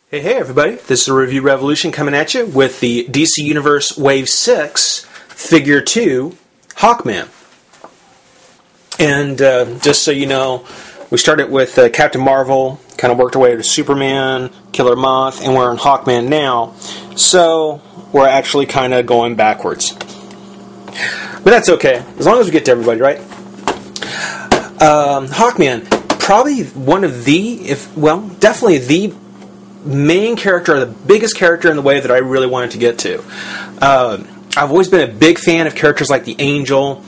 Hey everybody, this is a Review Revolution coming at you with the DC Universe Wave 6 Figure 2 Hawkman. And just so you know, we started with Captain Marvel, kind of worked our way to Superman, Killer Moth, and we're on Hawkman now. So we're actually kind of going backwards. But that's okay, as long as we get to everybody, right? Hawkman, probably one of the, definitely the main character, the biggest character in the way that I really wanted to get to. I've always been a big fan of characters like the Angel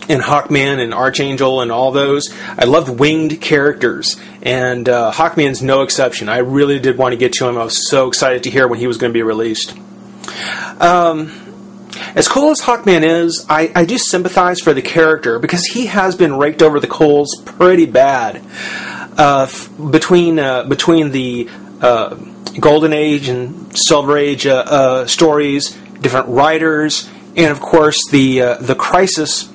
and Hawkman and Archangel and all those. I loved winged characters, and Hawkman's no exception. I really did want to get to him. I was so excited to hear when he was going to be released. As cool as Hawkman is, I do sympathize for the character because he has been raked over the coals pretty bad. Between the Golden Age and Silver Age stories, different writers, and of course the crisis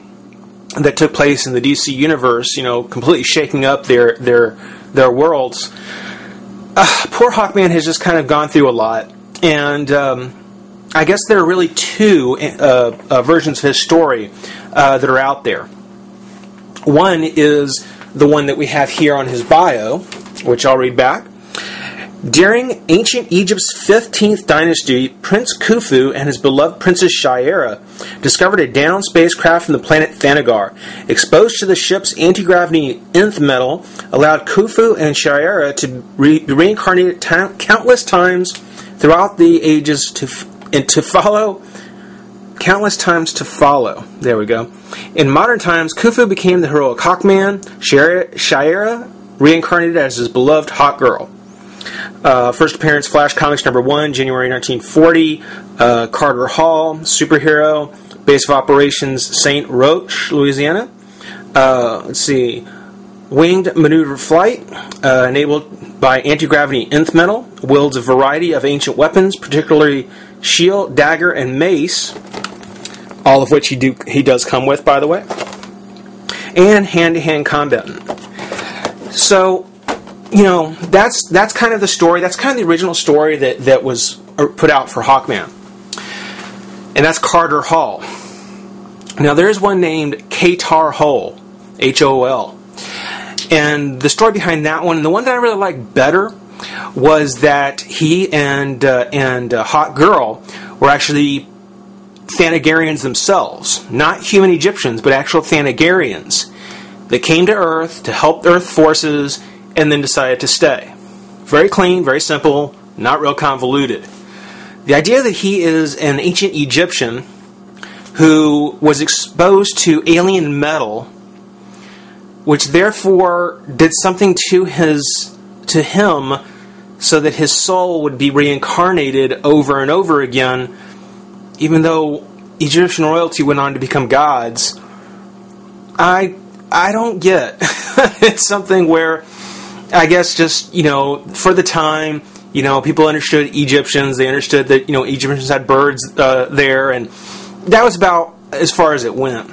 that took place in the DC universe, completely shaking up their worlds. Poor Hawkman has just kind of gone through a lot, and I guess there are really two versions of his story that are out there. One is the one that we have here on his bio, which I'll read back. During ancient Egypt's 15th dynasty, Prince Khufu and his beloved Princess Shayera discovered a downed spacecraft from the planet Thanagar. Exposed to the ship's anti-gravity nth metal, allowed Khufu and Shayera to be reincarnated countless times throughout the ages to follow. There we go. In modern times, Khufu became the heroic Hawkman. Shayera reincarnated as his beloved Hawk Girl. First appearance, Flash Comics #1, January 1940. Carter Hall, superhero. Base of operations, St. Roch, Louisiana. Let's see. Winged maneuver flight, enabled by anti-gravity nth metal. Wields a variety of ancient weapons, particularly shield, dagger, and mace. All of which he does come with, by the way. And hand-to-hand combat. So, that's kind of the story. That's kind of the original story that was put out for Hawkman. And that's Carter Hall. Now, there is one named Katar Hol, H-O-L. And the story behind that one, and the one that I really liked better, was that he and Hawk Girl were actually THANAGARIANs themselves. Not human Egyptians, but actual THANAGARIANs that came to Earth to help Earth forces and then decided to stay. Very clean, very simple, not real convoluted. The idea that he is an ancient Egyptian who was exposed to alien metal, which therefore did something to him so that his soul would be reincarnated over and over again, even though Egyptian royalty went on to become gods. I don't get. It's something where I guess just, for the time, people understood Egyptians. They understood that, Egyptians had birds there, and that was about as far as it went.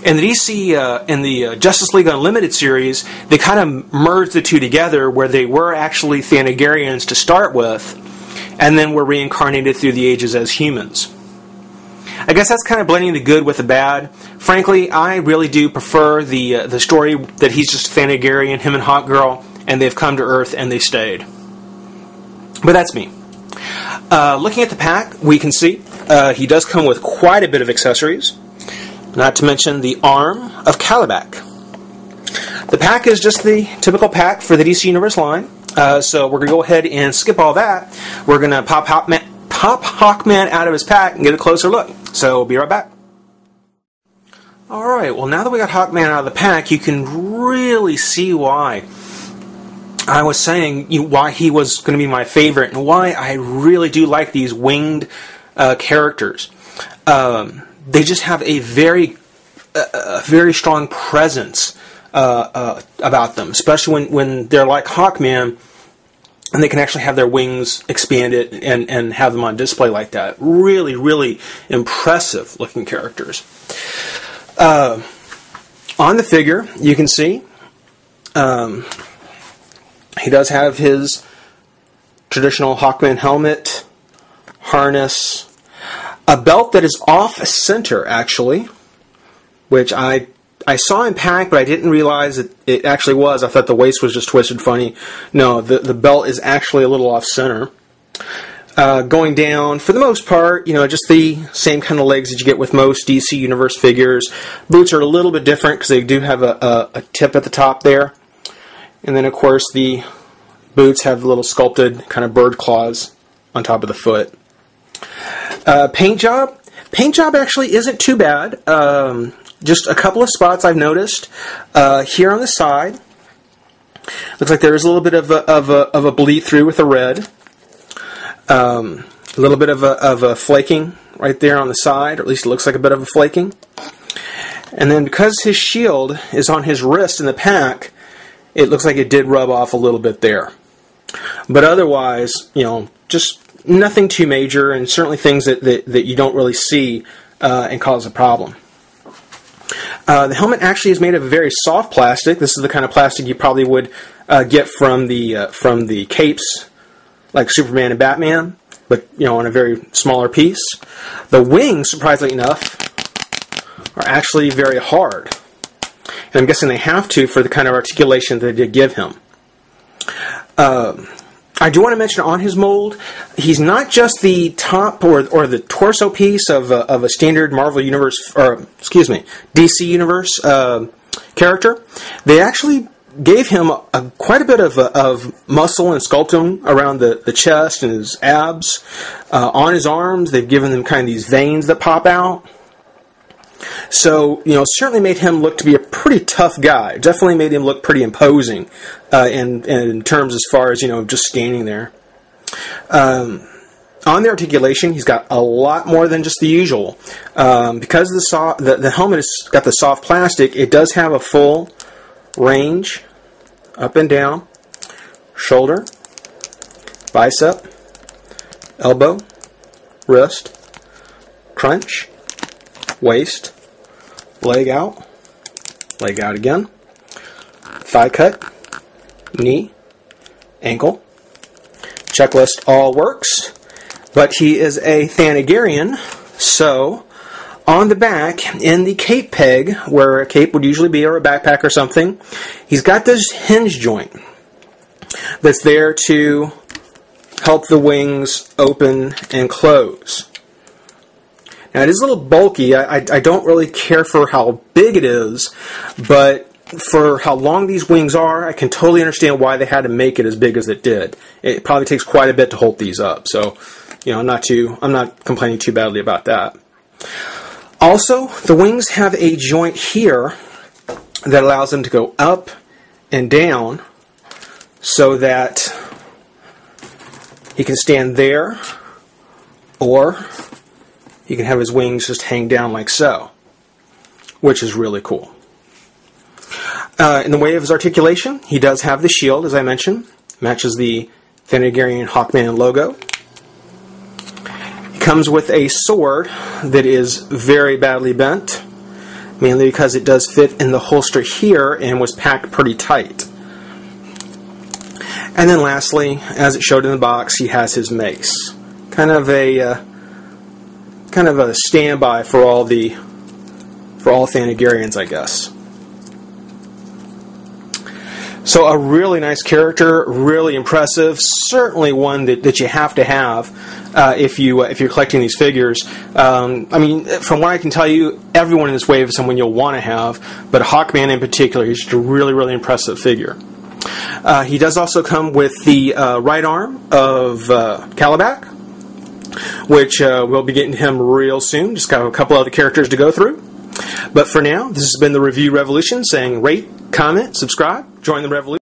In the DC, in the Justice League Unlimited series, they kind of merged the two together, where they were actually THANAGARIANs to start with, and then were reincarnated through the ages as humans. I guess that's kind of blending the good with the bad. Frankly, I really do prefer the story that he's just THANAGARIAN, him and Hawk Girl, and they've come to Earth and they stayed. But that's me. Looking at the pack, we can see he does come with quite a bit of accessories, not to mention the arm of Kalibak. The pack is just the typical pack for the DC Universe line, so we're going to go ahead and skip all that. We're going to pop Hawkman out of his pack and get a closer look. So we'll be right back. Alright, well now that we got Hawkman out of the pack, you can really see why I was saying why he was going to be my favorite and why I really do like these winged characters. They just have a very strong presence about them, especially when they're like Hawkman, and they can actually have their wings expanded and have them on display like that. Really, really impressive looking characters. On the figure, you can see he does have his traditional Hawkman helmet, harness, a belt that is off center actually, which I saw in pack, but I didn't realize it actually was. I thought the waist was just twisted funny. No, the belt is actually a little off center. Going down, for the most part, just the same kind of legs that you get with most DC Universe figures. Boots are a little bit different because they do have a tip at the top there. And then, of course, the boots have little sculpted kind of bird claws on top of the foot. Paint job. Paint job actually isn't too bad. Just a couple of spots I've noticed. Here on the side, looks like there is a little bit of a bleed through with the red. A little bit of a flaking right there on the side, or at least it looks like a bit of a flaking. And then because his shield is on his wrist in the pack, it looks like it did rub off a little bit there. But otherwise, just nothing too major, and certainly things that you don't really see and cause a problem. The helmet actually is made of a very soft plastic. This is the kind of plastic you probably would get from the capes, like Superman and Batman, but on a very smaller piece. The wings, surprisingly enough, are actually very hard, and I'm guessing they have to for the kind of articulation that they did give him. I do want to mention on his mold, he's not just the top or the torso piece of a standard Marvel Universe, or excuse me, DC Universe character. They actually gave him quite a bit of muscle and sculpting around the chest and his abs. On his arms, they've given him kind of these veins that pop out. So, certainly made him look to be a pretty tough guy. Definitely made him look pretty imposing in terms as far as, just standing there. On the articulation, he's got a lot more than just the usual. Because the helmet has got the soft plastic, it does have a full range up and down, shoulder, bicep, elbow, wrist, crunch, waist, leg out again, thigh cut, knee, ankle. Checklist all works, but he is a THANAGARIAN, so on the back, in the cape peg, where a cape would usually be, or a backpack or something, he's got this hinge joint that's there to help the wings open and close. Now, it is a little bulky. I don't really care for how big it is, but for how long these wings are, I can totally understand why they had to make it as big as it did. It probably takes quite a bit to hold these up, so I'm not complaining too badly about that. Also, the wings have a joint here that allows them to go up and down so that he can stand there, or he can have his wings just hang down like so, which is really cool. In the way of his articulation, he does have the shield, as I mentioned. Matches the THANAGARIAN Hawkman logo. He comes with a sword that is very badly bent, mainly because it does fit in the holster here and was packed pretty tight. And then lastly, as it showed in the box, he has his mace. Kind of a standby for all THANAGARIANs, I guess. So a really nice character, really impressive. Certainly one that you have to have if you're collecting these figures. From what I can tell you, everyone in this wave is someone you'll want to have, but Hawkman in particular, he's just a really, really impressive figure. He does also come with the right arm of Calabac, which we'll be getting to him real soon. Just got a couple other characters to go through. But for now, this has been the Review Revolution saying rate, comment, subscribe, join the revolution.